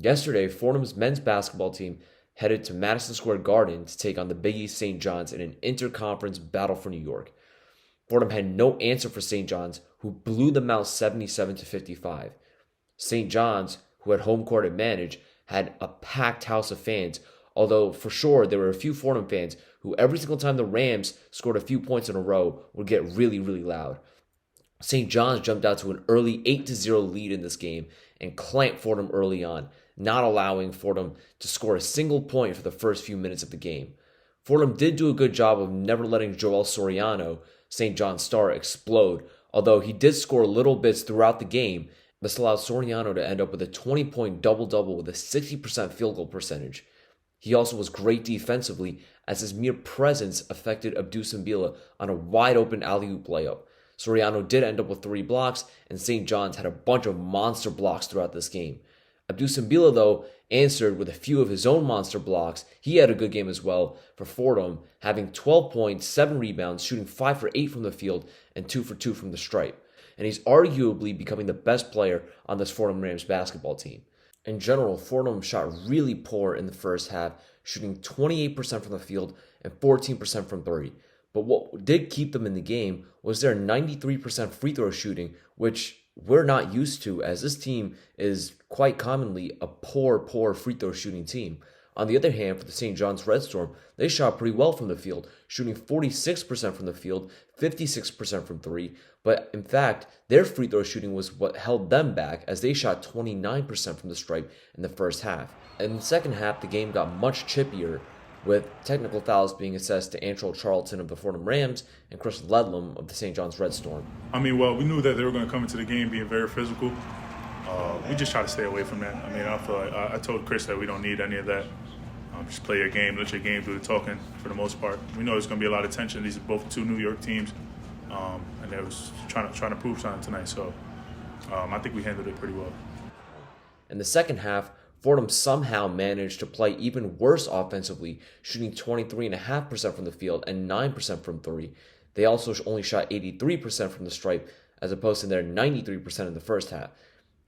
Yesterday, Fordham's men's basketball team headed to Madison Square Garden to take on the Big East St. John's in an interconference battle for New York. Fordham had no answer for St. John's, who blew them out 77-55. St. John's, who had home court advantage, had a packed house of fans, although for sure there were a few Fordham fans who every single time the Rams scored a few points in a row would get really, really loud. St. John's jumped out to an early 8-0 lead in this game and clamped Fordham early on, not allowing Fordham to score a single point for the first few minutes of the game. Fordham did do a good job of never letting Joel Soriano, St. John's star, explode, although he did score little bits throughout the game. This allowed Soriano to end up with a 20-point double-double with a 60% field goal percentage. He also was great defensively, as his mere presence affected Abdou Simbila on a wide-open alley-oop layup. Soriano did end up with 3 blocks, and St. John's had a bunch of monster blocks throughout this game. Abdou Simbila, though, answered with a few of his own monster blocks. He had a good game as well for Fordham, having 12 points, 7 rebounds, shooting 5 for 8 from the field, and 2 for 2 from the stripe. And he's arguably becoming the best player on this Fordham Rams basketball team. In general, Fordham shot really poor in the first half, shooting 28% from the field and 14% from 3. But what did keep them in the game was their 93% free throw shooting, which we're not used to, as this team is quite commonly a poor free throw shooting team. On the other hand, for the St. John's Red Storm, they shot pretty well from the field, shooting 46% from the field, 56% from 3. But in fact, their free throw shooting was what held them back, as they shot 29% from the stripe in the first half. In the second half, the game got much chippier, with technical fouls being assessed to Antrell Charlton of the Fordham Rams and Chris Ledlam of the St. John's Red Storm. We knew that they were going to come into the game being very physical. We just try to stay away from that. I feel like I told Chris that we don't need any of that. Just play your game, let your game do the talking for the most part. We know there's going to be a lot of tension. These are both 2 New York teams, and they was trying to prove something tonight. So I think we handled it pretty well. In the second half, Fordham somehow managed to play even worse offensively, shooting 23.5% from the field and 9% from 3. They also only shot 83% from the stripe, as opposed to their 93% in the first half.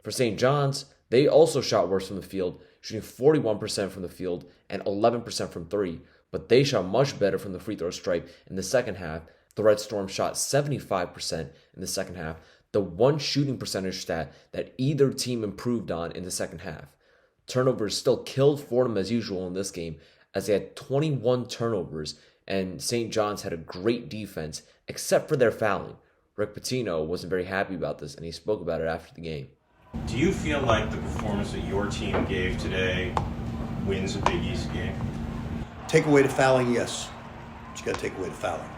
For St. John's, they also shot worse from the field, shooting 41% from the field and 11% from 3, but they shot much better from the free throw stripe in the second half. The Red Storm shot 75% in the second half, the one shooting percentage stat that either team improved on in the second half. Turnovers still killed Fordham as usual in this game, as they had 21 turnovers, and St. John's had a great defense, except for their fouling. Rick Pitino wasn't very happy about this, and he spoke about it after the game. Do you feel like the performance that your team gave today wins a Big East game? Take away the fouling, yes. But you got to take away the fouling.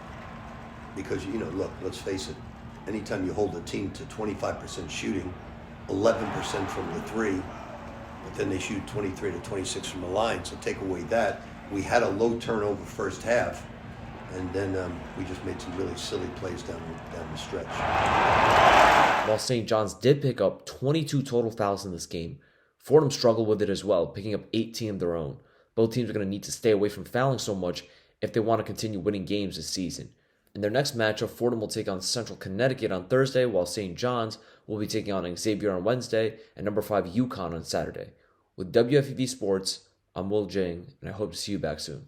Because, look, let's face it. Anytime you hold a team to 25% shooting, 11% from the 3, but then they shoot 23 to 26 from the line, so take away that. We had a low turnover first half, and then we just made some really silly plays down the stretch. While St. John's did pick up 22 total fouls in this game, Fordham struggled with it as well, picking up 18 of their own. Both teams are going to need to stay away from fouling so much if they want to continue winning games this season. In their next matchup, Fordham will take on Central Connecticut on Thursday, while St. John's will be taking on Xavier on Wednesday and number 5 UConn on Saturday. With WFEV Sports, I'm Will Jing, and I hope to see you back soon.